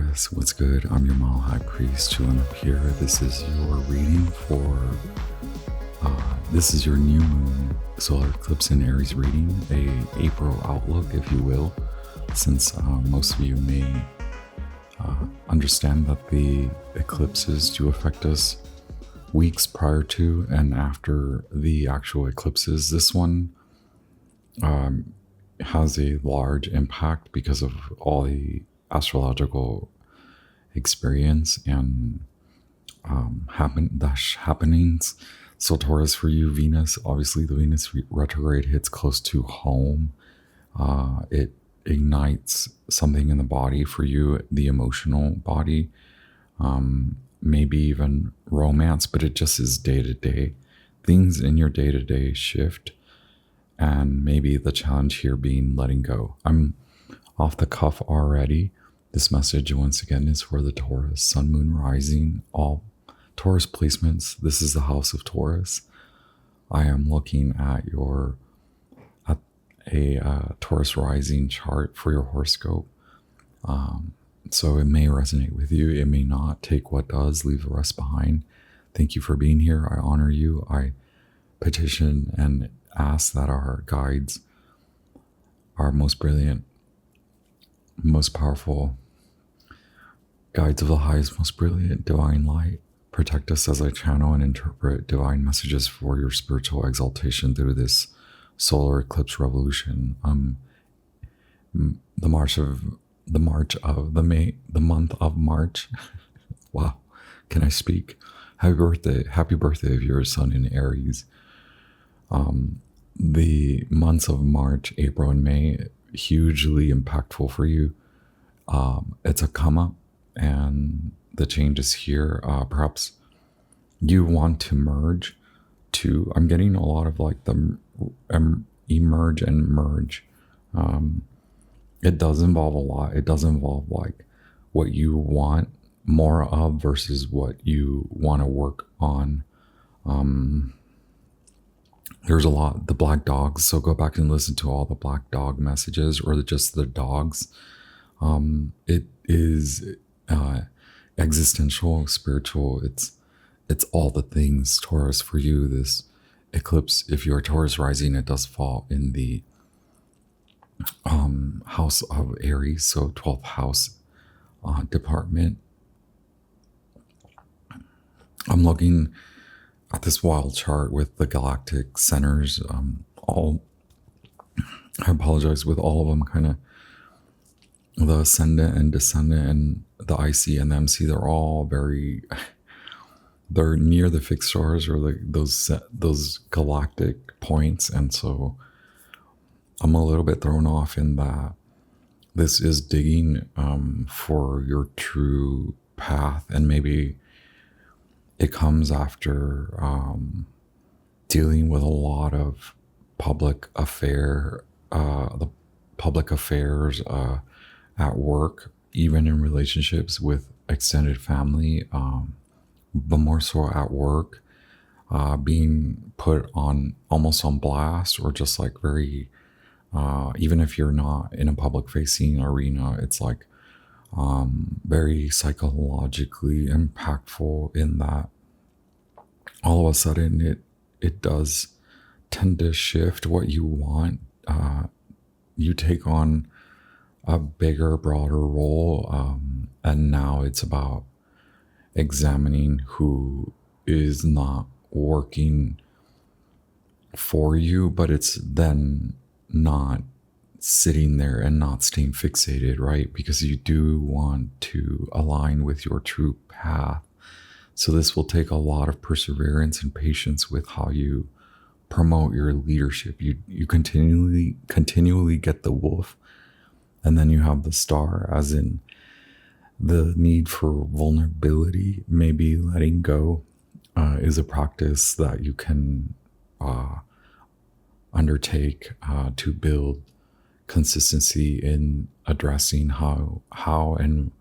Taurus, what's good? I'm your Mile High Priest chilling up here. This is your reading for, this is your new moon solar eclipse in Aries reading, a April outlook, if you will, since most of you may understand that the eclipses do affect us weeks prior to and after the actual eclipses. This one has a large impact because of all the astrological experience and happenings. So Taurus, for you, Venus, obviously the Venus retrograde hits close to home. It ignites something in the body for you, the emotional body, maybe even romance, but it just is day to day. Things in your day to day shift, and maybe the challenge here being letting go. I'm off the cuff already. This message, once again, is for the Taurus, Sun, Moon, Rising, all Taurus placements. This is the house of Taurus. I am looking at a Taurus rising chart for your horoscope. So it may resonate with you. It may not. Take what does, leave the rest behind. Thank you for being here. I honor you. I petition and ask that our guides, our most brilliant, most powerful guides of the highest, most brilliant divine light, protect us as I channel and interpret divine messages for your spiritual exaltation through this solar eclipse revolution. The month of March. Wow, can I speak? Happy birthday if you're a sun in Aries. The months of March, April, and May, hugely impactful for you. It's a come up, and the change is here. Perhaps you want to merge to, I'm getting a lot of like the emerge and merge. It does involve a lot. It does involve like what you want more of versus what you want to work on. There's a lot, the black dogs. So go back and listen to all the black dog messages, or just the dogs. It is existential, spiritual. It's all the things, Taurus, for you. This eclipse, if you're Taurus rising, it does fall in the house of Aries, so 12th house department. I'm looking at this wild chart with the galactic centers, I apologize, with all of them kind of the ascendant and descendant and the IC and the MC, they're all they're near the fixed stars or those galactic points. And so I'm a little bit thrown off in that this is digging for your true path, and maybe it comes after dealing with a lot of public affairs at work, even in relationships with extended family, but more so at work, being put on almost on blast, or just like very, even if you're not in a public facing arena, it's like very psychologically impactful in that all of a sudden it does tend to shift what you want. You take on a bigger, broader role, and now it's about examining who is not working for you, but it's then not sitting there and not staying fixated, right? Because you do want to align with your true path. So this will take a lot of perseverance and patience with how you promote your leadership. You continually get the wolf, and then you have the star, as in the need for vulnerability. Maybe letting go is a practice that you can undertake to build consistency in addressing how and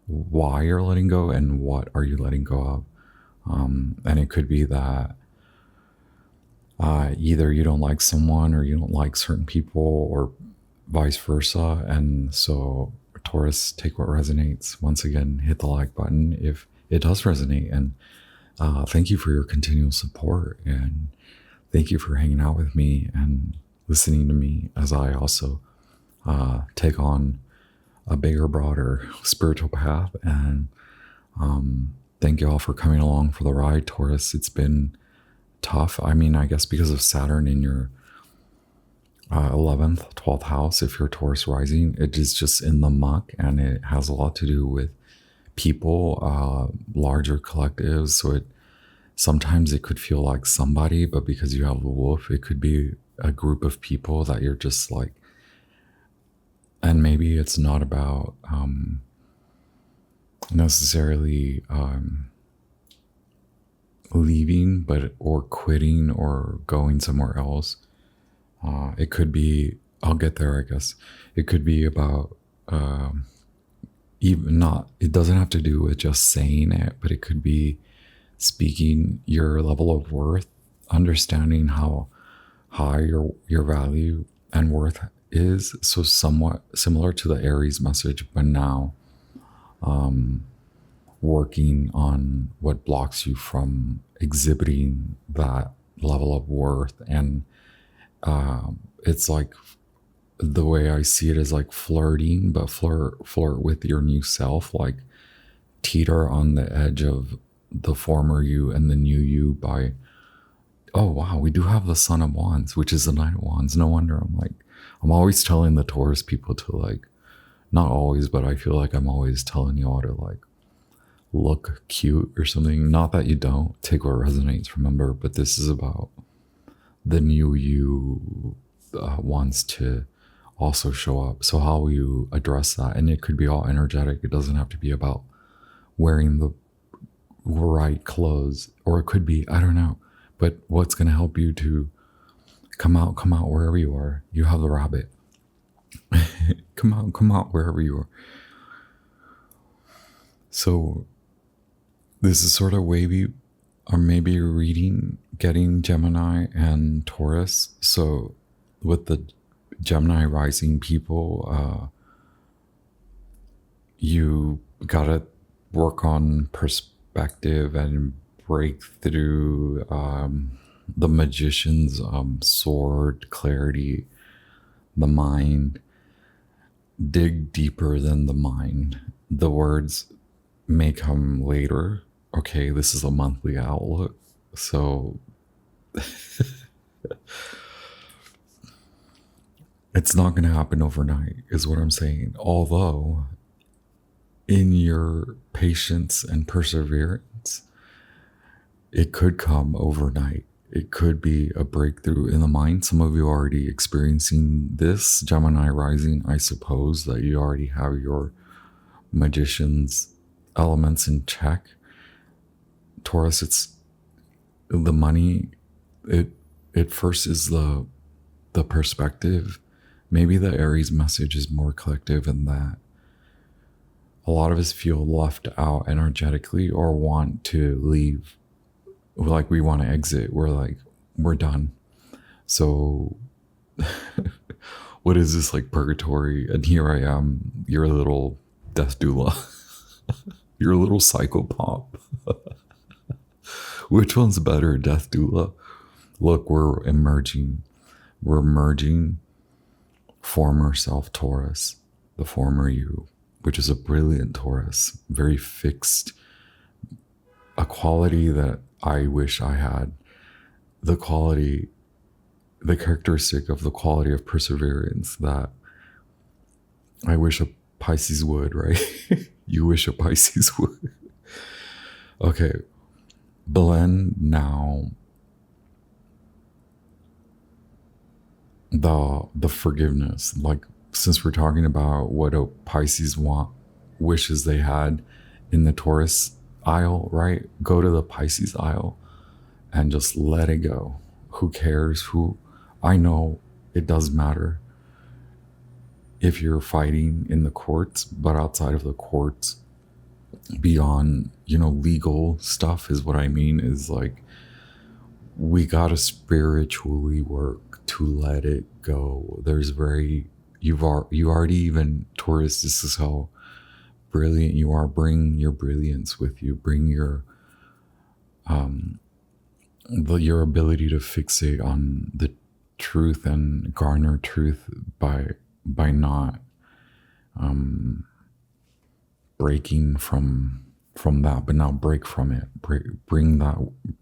why you're letting go and what are you letting go of. And it could be that either you don't like someone or you don't like certain people, or vice versa, and so Taurus, take what resonates. Once again, hit the like button if it does resonate. And thank you for your continual support. And thank you for hanging out with me and listening to me as I also take on a bigger, broader spiritual path. And thank you all for coming along for the ride, Taurus. It's been tough. I mean, I guess because of Saturn in your 11th, 12th house, if you're Taurus rising, it is just in the muck, and it has a lot to do with people, larger collectives. So sometimes it could feel like somebody, but because you have the wolf, it could be a group of people that you're just like, and maybe it's not about necessarily leaving, or quitting or going somewhere else. It could be, I'll get there, I guess. It could be about even not, it doesn't have to do with just saying it, but it could be speaking your level of worth, understanding how high your value and worth is. So somewhat similar to the Aries message, but now working on what blocks you from exhibiting that level of worth. And it's like, the way I see it is like flirting, but flirt with your new self, like teeter on the edge of the former you and the new you by, oh wow, we do have the Son of Wands, which is the Knight of Wands. No wonder I'm always telling the Taurus people to like, not always, but I feel like I'm always telling y'all to like look cute or something. Not that you don't, take what resonates, remember, but this is about the new you wants to also show up. So how will you address that? And it could be all energetic. It doesn't have to be about wearing the right clothes, or it could be, I don't know, but what's going to help you to come out wherever you are. You have the rabbit. come out wherever you are. So this is sort of wavy, or maybe you're reading, getting Gemini and Taurus. So with the Gemini rising people, you gotta work on perspective and break through the magician's sword, clarity, the mind. Dig deeper than the mind. The words may come later. Okay, this is a monthly outlook. So it's not going to happen overnight, is what I'm saying. Although, in your patience and perseverance, it could come overnight. It could be a breakthrough in the mind. Some of you are already experiencing this. Gemini rising, I suppose that you already have your magician's elements in check. Taurus, it's the money. It first is the perspective. Maybe the Aries message is more collective in that a lot of us feel left out energetically, or want to leave. Like we want to exit. We're like, we're done. So what is this, like purgatory? And here I am, your little death doula, your little psychopomp. Which one's better, death doula? Look, we're emerging. We're merging former self Taurus, the former you, which is a brilliant Taurus, very fixed, a quality that I wish I had, the characteristic of the quality of perseverance that I wish a Pisces would, right? You wish a Pisces would. Okay, blend now the forgiveness. Like, since we're talking about what a Pisces wishes they had in the Taurus aisle, right? Go to the Pisces aisle and just let it go. Who cares? I know it does matter if you're fighting in the courts, but outside of the courts, beyond, legal stuff is what I mean, is like, we gotta spiritually work to let it go. There's very you already, even Taurus, this is how brilliant you are. Bring your brilliance with you. Bring your ability to fixate on the truth and garner truth by not breaking from that, but now break from it. Bring that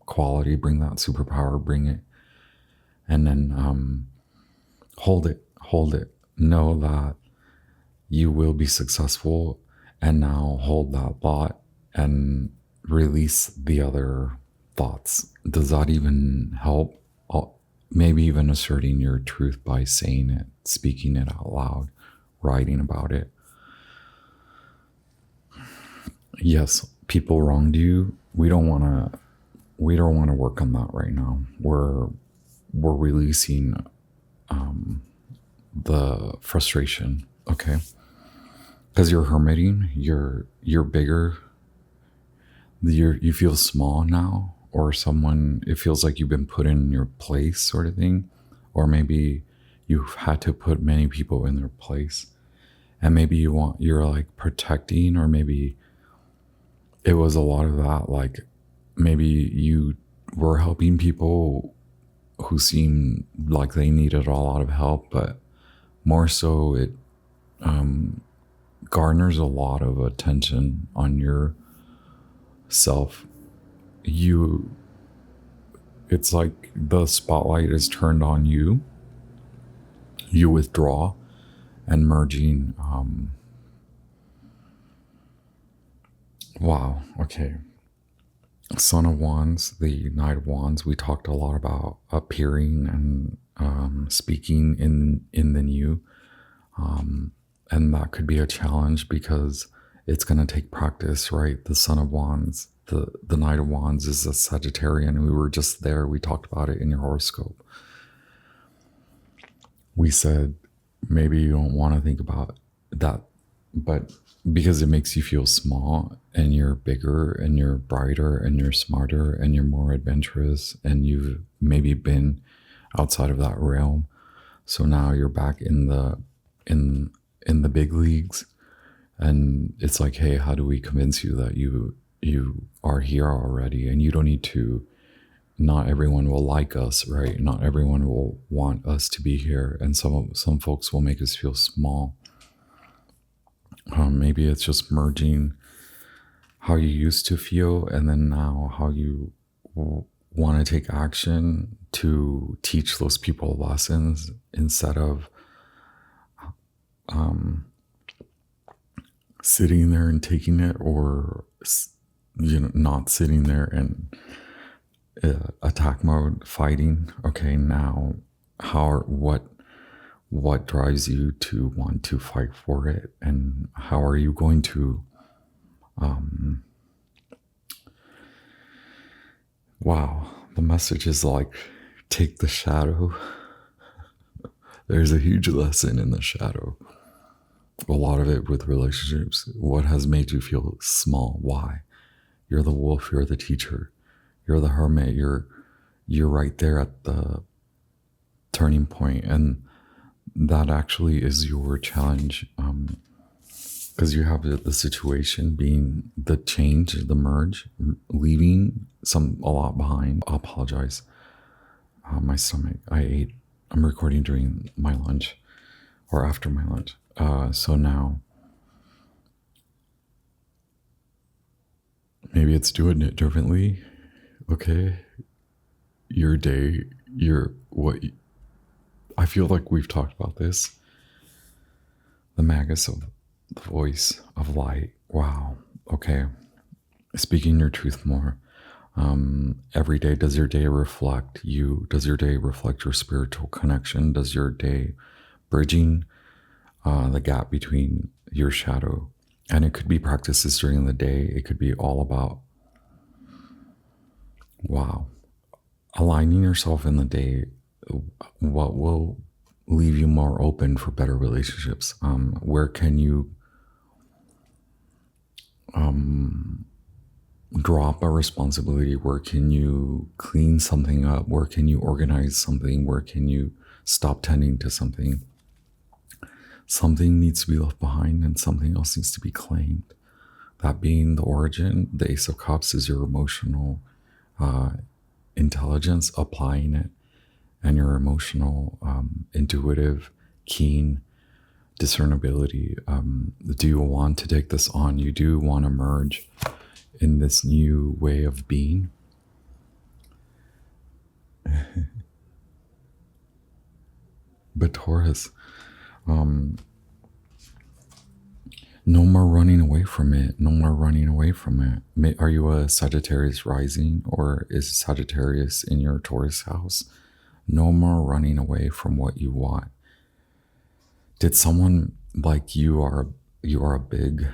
quality, bring that superpower, bring it, and then hold it. Know that you will be successful, and now hold that thought and release the other thoughts. Does that even help? Maybe even asserting your truth by saying it, speaking it out loud, writing about it. Yes, people wronged you. We don't want to work on that right now. We're releasing the frustration, okay? Because you're hermiting, you're bigger, you feel small now, or it feels like you've been put in your place, sort of thing, or maybe you've had to put many people in their place, and maybe you're like protecting, or maybe it was a lot of that, like maybe you were helping people who seemed like they needed a lot of help, but more so it garners a lot of attention on your self. It's like the spotlight is turned on you. You withdraw, and merging. Wow. Okay. Son of Wands, the Knight of Wands. We talked a lot about appearing and speaking in the new, and that could be a challenge because it's going to take practice, right? The Son of Wands, the Knight of Wands is a Sagittarian. We were just there. We talked about it in your horoscope. We said maybe you don't want to think about that, but because it makes you feel small, and you're bigger, and you're brighter, and you're smarter, and you're more adventurous, and you've maybe been outside of that realm. So now you're back in the big leagues, and it's like, hey, how do we convince you that you are here already, and you don't need to. Not everyone will like us, right? Not everyone will want us to be here, and some folks will make us feel small. Maybe it's just merging how you used to feel, and then now how you want to take action to teach those people lessons, instead of sitting there and taking it, or not sitting there and attack mode, fighting. Okay, now what drives you to want to fight for it, and how are you going to wow, the message is like, take the shadow. There's a huge lesson in the shadow, a lot of it with relationships. What has made you feel small? Why? You're the wolf, you're the teacher, you're the hermit, you're right there at the turning point, and that actually is your challenge, because you have the situation being the change, the merge, leaving a lot behind. I apologize. My stomach, I'm recording during my lunch, or after my lunch. So now maybe it's doing it differently. Okay. Your day, I feel like we've talked about this. The magus of the voice of light. Wow. Okay. Speaking your truth more. Every day, does your day reflect you? Does your day reflect your spiritual connection? Does your day bridging the gap between your shadow? And it could be practices during the day. It could be all about, wow, aligning yourself in the day. What will leave you more open for better relationships? Where can you drop a responsibility? Where can you clean something up? Where can you organize something? Where can you stop tending to something? Something needs to be left behind and something else needs to be claimed. That being the origin, the Ace of Cups is your emotional intelligence, applying it, and your emotional, intuitive, keen discernibility. Do you want to take this on? You do want to merge in this new way of being. But Taurus, no more running away from it. No more running away from it. Are you a Sagittarius rising, or is Sagittarius in your Taurus house? No more running away from what you want. Did someone like you're a big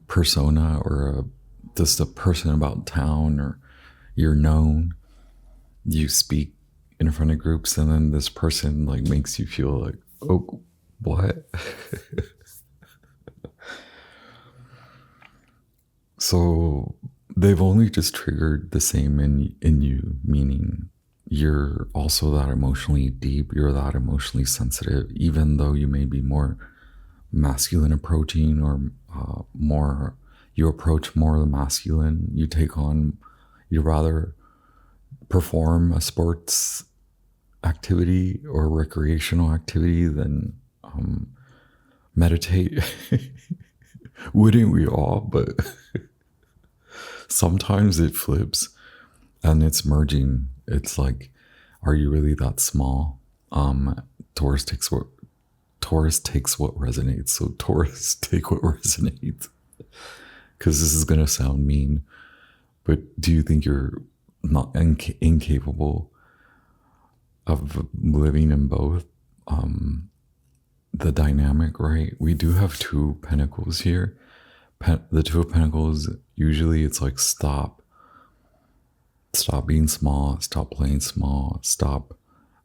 persona, or just a person about town, or you're known, you speak in front of groups, and then this person like makes you feel like, oh, what? So they've only just triggered the same in you, meaning you're also that emotionally deep, you're that emotionally sensitive, even though you may be more masculine approaching, or more, you approach more of the masculine, you take on, you rather perform a sports activity or recreational activity than meditate. Wouldn't we all? But sometimes it flips and it's merging. It's like, are you really that small? Taurus takes what resonates. So Taurus, take what resonates. Because this is gonna sound mean, but do you think you're not incapable of living in both? The dynamic, right? We do have two pentacles here. The two of pentacles, usually it's like, stop being small, stop playing small, stop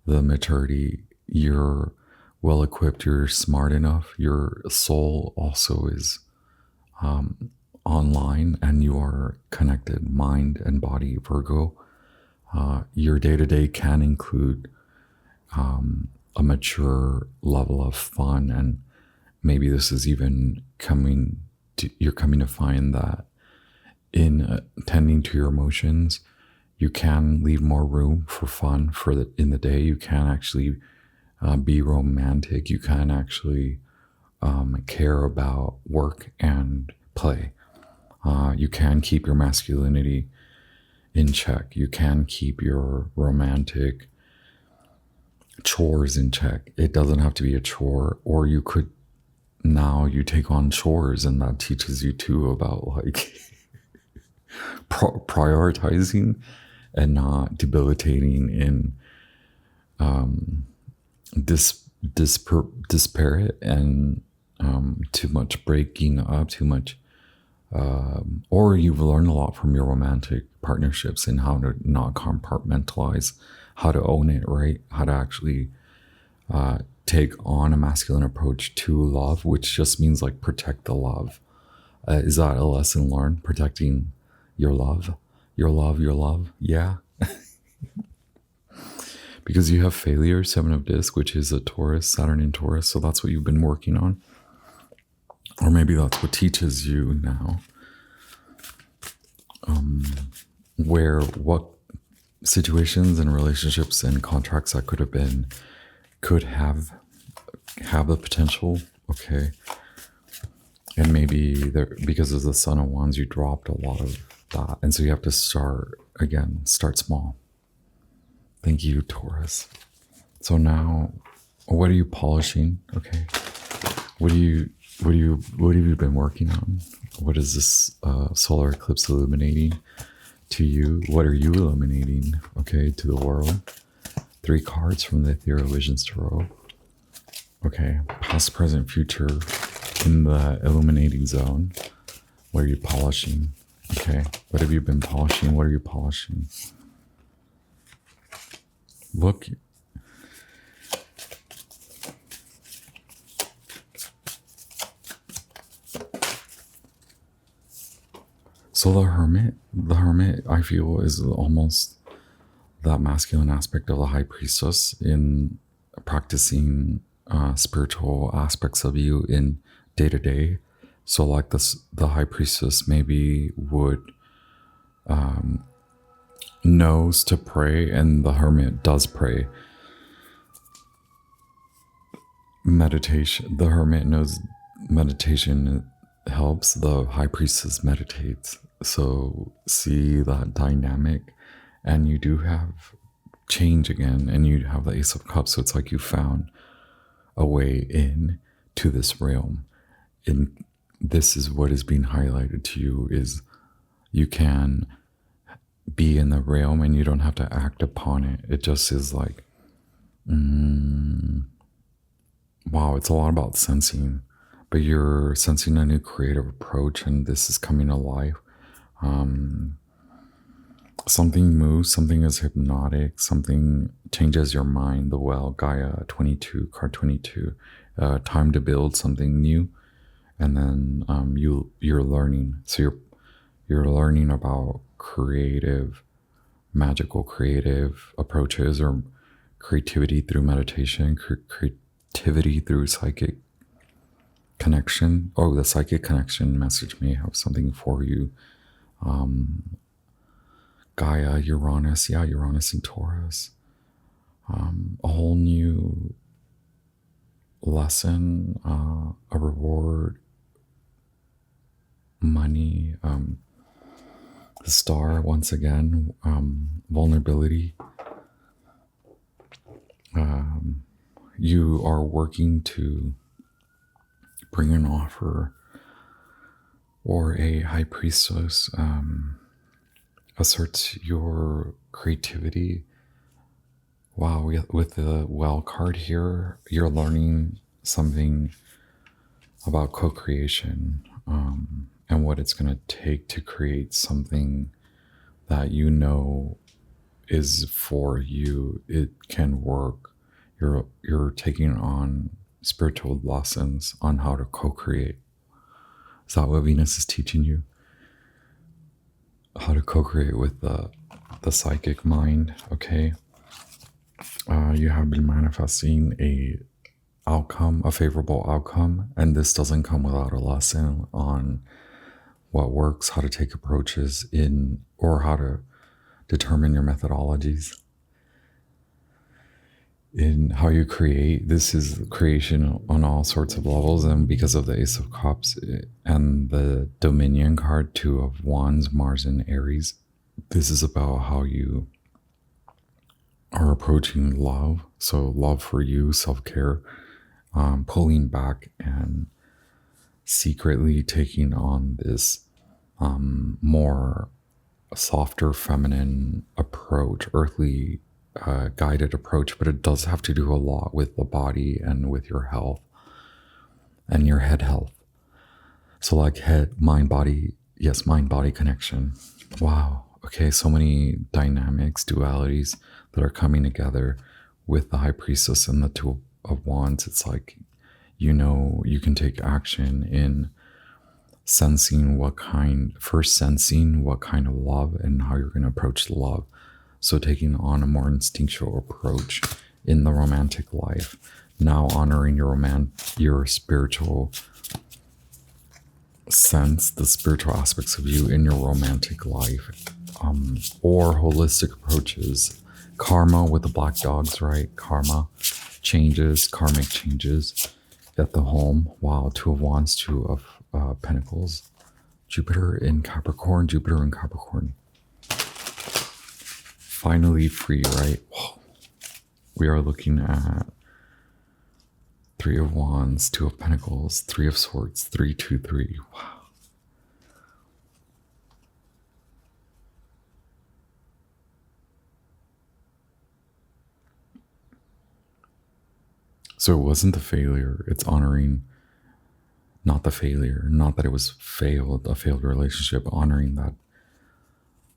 the maturity. You're well equipped, you're smart enough, your soul also is online, and you are connected, mind and body, Virgo. Your day-to-day can include a mature level of fun, and maybe this is even you're coming to find that in tending to your emotions, you can leave more room for fun in the day. You can actually be romantic. You can actually care about work and play. You can keep your masculinity in check. You can keep your romantic chores in check. It doesn't have to be a chore, or you could, now you take on chores, and that teaches you too about like prioritizing and not debilitating in disparate and too much breaking up, too much, or you've learned a lot from your romantic partnerships in how to not compartmentalize, how to own it, right? How to actually take on a masculine approach to love, which just means like protect the love. Is that a lesson learned? Protecting your love, your love, your love. Yeah. Because you have failure, 7 of disc, which is a Taurus, Saturn in Taurus. So that's what you've been working on. Or maybe that's what teaches you now. What situations and relationships and contracts that could have the potential, okay. And maybe because of the Son of Wands, you dropped a lot of that. And so you have to start small. Thank you, Taurus. So now, what are you polishing? Okay. What have you been working on? What is this solar eclipse illuminating to you? What are you illuminating, okay, to the world? 3 cards from the Ethereal Visions Tarot. Okay, past, present, future in the illuminating zone. What are you polishing? Okay, what have you been polishing? What are you polishing? Look. So the Hermit, I feel, is almost that masculine aspect of the High Priestess in practicing spiritual aspects of you in day to day. So like this, the high priestess maybe would knows to pray, and the hermit does pray. Meditation. The hermit knows meditation helps. The high priestess meditates. So see that dynamic, and you do have change again, and you have the Ace of Cups. So it's like you found a way in to this realm, and this is what is being highlighted to you: is you can be in the realm and you don't have to act upon it. It just is like, wow, it's a lot about sensing, but you're sensing a new creative approach, and this is coming alive. Something moves, something is hypnotic, something changes your mind. The well, Gaia 22, card 22, time to build something new, and then you're learning. So you're learning about creative, magical creative approaches, or creativity through meditation, creativity through psychic connection. Oh, the psychic connection message may have something for you. Gaia, Uranus, yeah, Uranus and Taurus. A whole new lesson, a reward, money, the star once again, vulnerability. You are working to bring an offer, or a high priestess asserts your creativity. Wow, with the well card here, you're learning something about co-creation, and what it's going to take to create something that you know is for you. It can work. You're taking on spiritual lessons on how to co-create. Is that what Venus is teaching you? How to co-create with the psychic mind, okay? You have been manifesting a favorable outcome, and this doesn't come without a lesson on what works, how to take approaches in, or how to determine your methodologies in how you create. This is creation on all sorts of levels, and because of the Ace of Cups and the Dominion card, 2 of Wands, Mars and Aries, this is about how you are approaching love. So love for you, self-care, pulling back and secretly taking on this more softer feminine approach, earthly guided approach, but it does have to do a lot with the body and with your health and your head health. So like head, mind, body, yes, mind, body connection. Wow. Okay, so many dynamics, dualities that are coming together with the High Priestess and the 2 of Wands. It's like, you know, you can take action in sensing what kind of love and how you're going to approach love. So taking on a more instinctual approach in the romantic life. Now honoring your spiritual sense, the spiritual aspects of you in your romantic life. Or holistic approaches. Karma with the black dogs, right? Karma changes, karmic changes at the home. Wow, 2 of Wands, 2 of Pentacles. Jupiter in Capricorn. Finally free, right? Whoa. We are looking at 3 of Wands, 2 of Pentacles, 3 of Swords, 3, 2, 3. Wow. So it wasn't the failure. It's honoring not the failure, not that it was a failed relationship, honoring that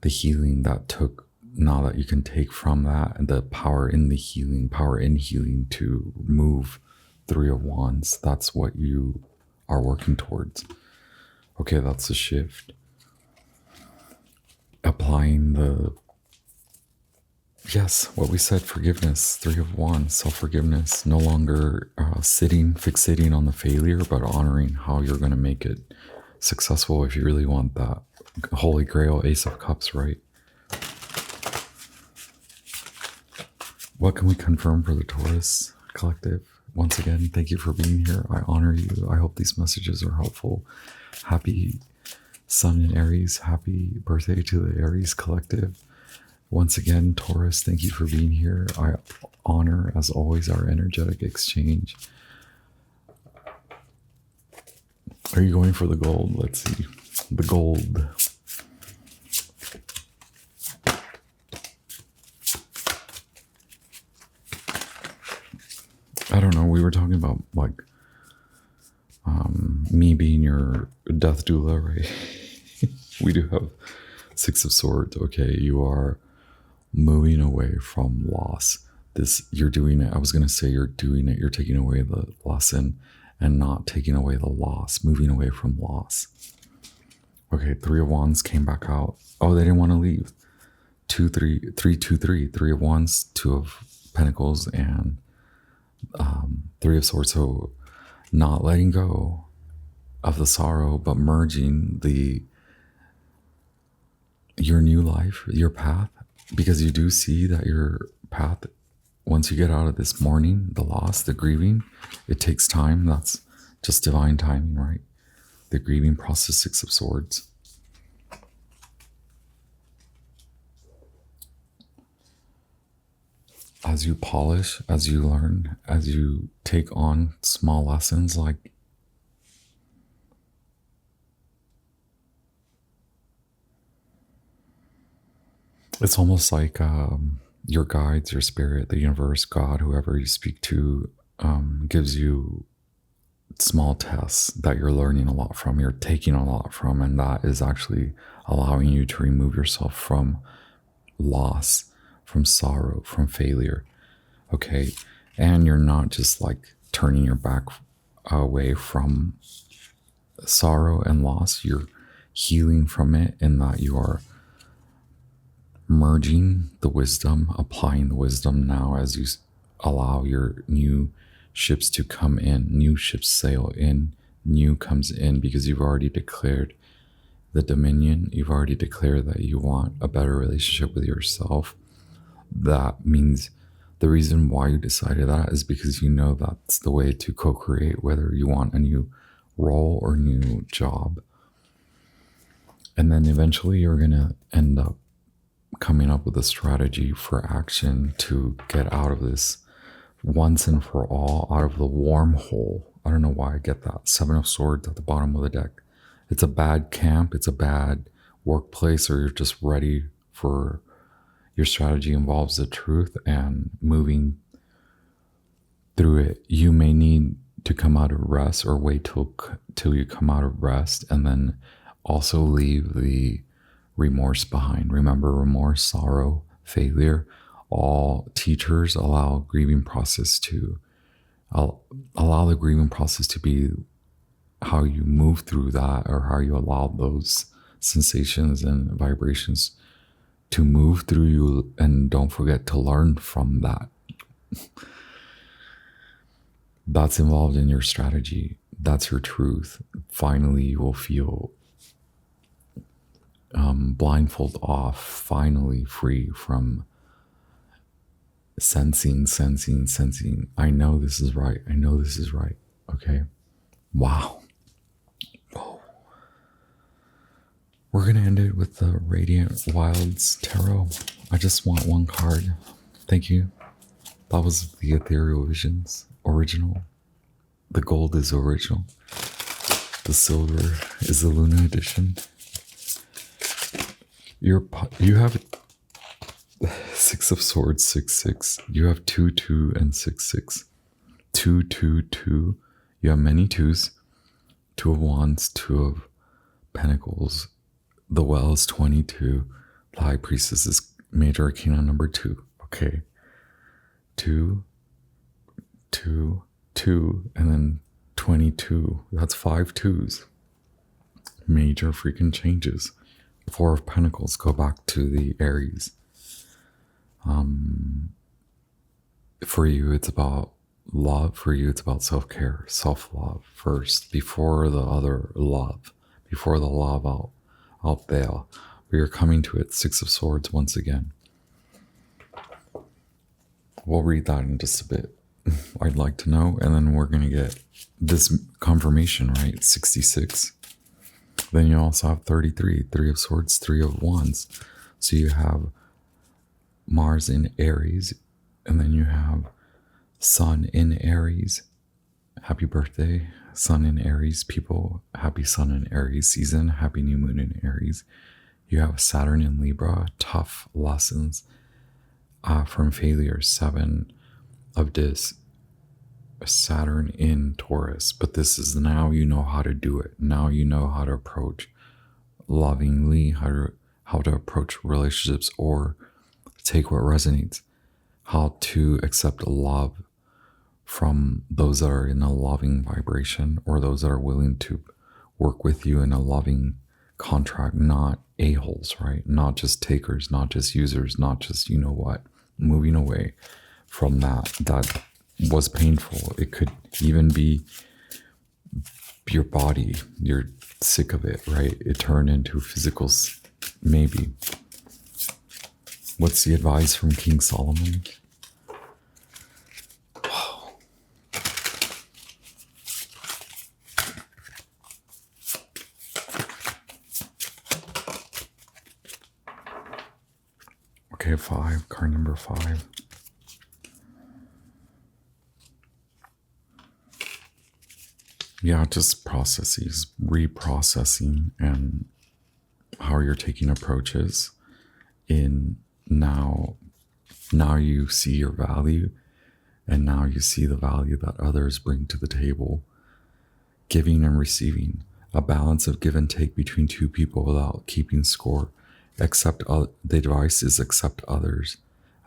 the healing that took, now that you can take from that, and the power in healing to move 3 of Wands. That's what you are working towards. Okay, that's the shift. Applying the Yes, what we said, forgiveness, 3 of Wands, self-forgiveness, no longer fixating on the failure, but honoring how you're going to make it successful if you really want that Holy Grail, Ace of Cups, right? What can we confirm for the Taurus collective? Once again, thank you for being here. I honor you. I hope these messages are helpful. Happy Sun in Aries. Happy birthday to the Aries collective. Once again, Taurus, thank you for being here. I honor, as always, our energetic exchange. Are you going for the gold? Let's see. The gold. I don't know. We were talking about like me being your death doula, right? We do have 6 of Swords. Okay, you are moving away from loss. You're doing it. I was going to say you're doing it. You're taking away the lesson and not taking away the loss, moving away from loss. Okay, 3 of Wands came back out. Oh, they didn't want to leave. 2, 3, 3, 2, 3. 3 of Wands, 2 of Pentacles, and 3 of Swords. So not letting go of the sorrow, but merging your new life, your path, because you do see that your path, once you get out of this mourning, the loss, the grieving, it takes time. That's just divine timing, right? The grieving process, 6 of Swords. As you polish, as you learn, as you take on small lessons, like it's almost like your guides, your spirit, the universe, God, whoever you speak to, gives you small tests that you're learning a lot from, you're taking a lot from, and that is actually allowing you to remove yourself from loss, from sorrow, from failure. Okay, and you're not just like turning your back away from sorrow and loss. You're healing from it, in that you are merging the wisdom, applying the wisdom now as you allow your new ships to come in. New ships sail in, new comes in, because you've already declared the dominion. You've already declared that you want a better relationship with yourself. That means the reason why you decided that is because you know that's the way to co-create, whether you want a new role or new job. And then eventually you're going to end up coming up with a strategy for action to get out of this once and for all, out of the wormhole. I don't know why I get that. 7 of Swords at the bottom of the deck. It's a bad camp. It's a bad workplace, or you're just ready for your strategy involves the truth and moving through it. You may need to come out of rest, or wait till you come out of rest, and then also leave the remorse behind. Remember, remorse, sorrow, failure, all teachers allow grieving process to allow the grieving process to be how you move through that, or how you allow those sensations and vibrations to move through you, and don't forget to learn from that. That's involved in your strategy. That's your truth. Finally, you will feel blindfold off, finally free from sensing. I know this is right. I know this is right. Okay. Wow. Whoa. We're going to end it with the Radiant Wilds Tarot. I just want one card. Thank you. That was the Ethereal Visions original. The gold is original. The silver is the Luna edition. You have 6 of Swords, 6. You have 2, and 6. 2. You have many 2s. 2 of Wands, 2 of Pentacles. The Well is 22. The High Priestess is Major Arcana number 2. Okay. 2, and then 22. That's 5 2s. Major freaking changes. 4 of Pentacles, go back to the Aries. For you, it's about love. For you, it's about self-care, self-love first, before the other love, before the love out there. But you're coming to it, Six of Swords once again. We'll read that in just a bit. I'd like to know. And then we're going to get this confirmation, right? 66. Then you also have 33, Three of Swords, Three of Wands. So you have Mars in Aries, and then you have Sun in Aries. Happy birthday, Sun in Aries, people. Happy Sun in Aries season. Happy new moon in Aries. You have Saturn in Libra, tough lessons from failure, 7 of Dis. Saturn in Taurus, but this is now you know how to do it. Now you know how to approach lovingly, how to approach relationships, or take what resonates, how to accept love from those that are in a loving vibration, or those that are willing to work with you in a loving contract, not a-holes, right? Not just takers, not just users, not just, you know what, moving away from that was painful. It could even be your body. You're sick of it, right? It turned into physicals, maybe. What's the advice from King Solomon? Okay, 5, card number 5. Yeah, just processes, reprocessing, and how you're taking approaches in now you see your value, and now you see the value that others bring to the table. Giving and receiving, a balance of give and take between two people without keeping score. The advice is accept others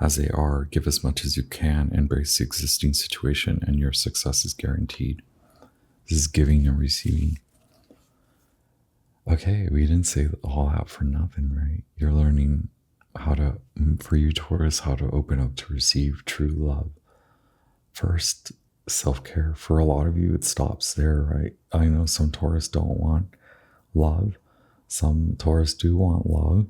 as they are, give as much as you can, embrace the existing situation, and your success is guaranteed. This is giving and receiving. Okay, we didn't say all that for nothing, right? You're learning how to, for you Taurus, how to open up to receive true love. First, self-care. For a lot of you, it stops there, right? I know some Taurus don't want love. Some Taurus do want love.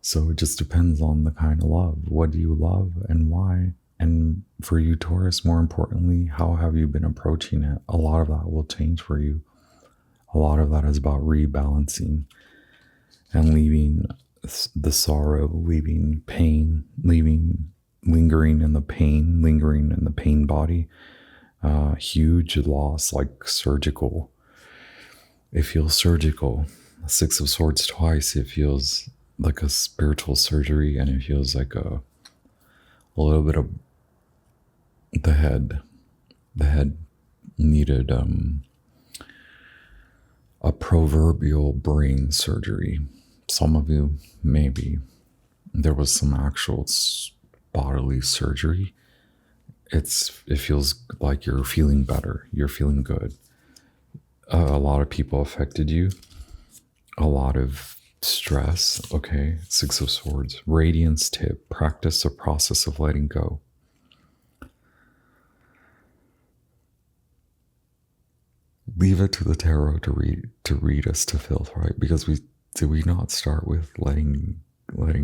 So it just depends on the kind of love. What do you love and why? And for you, Taurus, more importantly, how have you been approaching it? A lot of that will change for you. A lot of that is about rebalancing and leaving the sorrow, leaving pain, lingering in the pain body. Huge loss, like surgical. It feels surgical. Six of Swords twice. It feels like a spiritual surgery, and it feels like a little bit of the head needed a proverbial brain surgery. Some of you, maybe there was some actual bodily surgery. It feels like you're feeling better. You're feeling good. A lot of people affected you. A lot of stress. Okay. Six of Swords. Radiance tip. Practice the process of letting go. Leave it to the tarot to read us to filth, right? Because did we not start with letting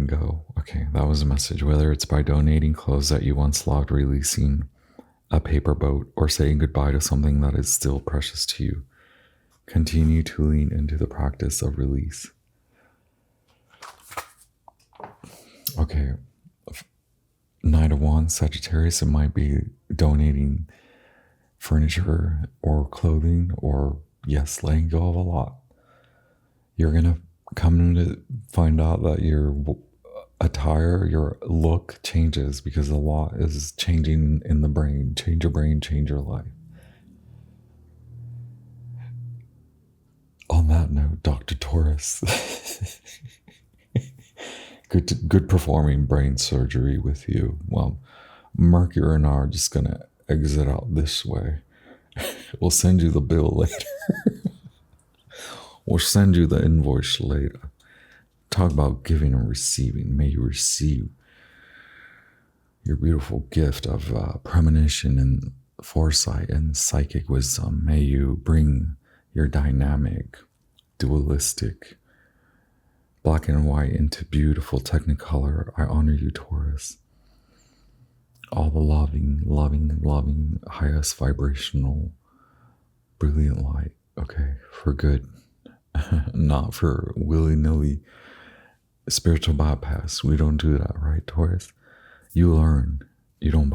go? Okay, that was a message. Whether it's by donating clothes that you once loved, releasing a paper boat, or saying goodbye to something that is still precious to you, continue to lean into the practice of release. Okay, Knight of Wands, Sagittarius, it might be donating furniture or clothing, or yes, letting go of a lot. You're gonna come to find out that your attire, your look changes because a lot is changing in the brain. Change your brain, change your life. On that note, Dr. Taurus, good performing brain surgery with you. Well, Mercury and I are just gonna exit out this way. We'll send you the bill later. We'll send you the invoice later. Talk about giving and receiving. May you receive your beautiful gift of premonition and foresight and psychic wisdom. May you bring your dynamic, dualistic, black and white into beautiful technicolor. I honor you, Taurus. All the loving, highest vibrational, brilliant light. Okay, for good, not for willy-nilly spiritual bypass. We don't do that, right, Taurus? You learn. You don't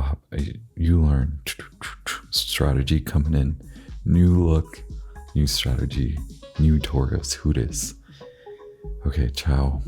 you learn. Strategy coming in. New look, new strategy, new Taurus. Who dis? Okay, ciao.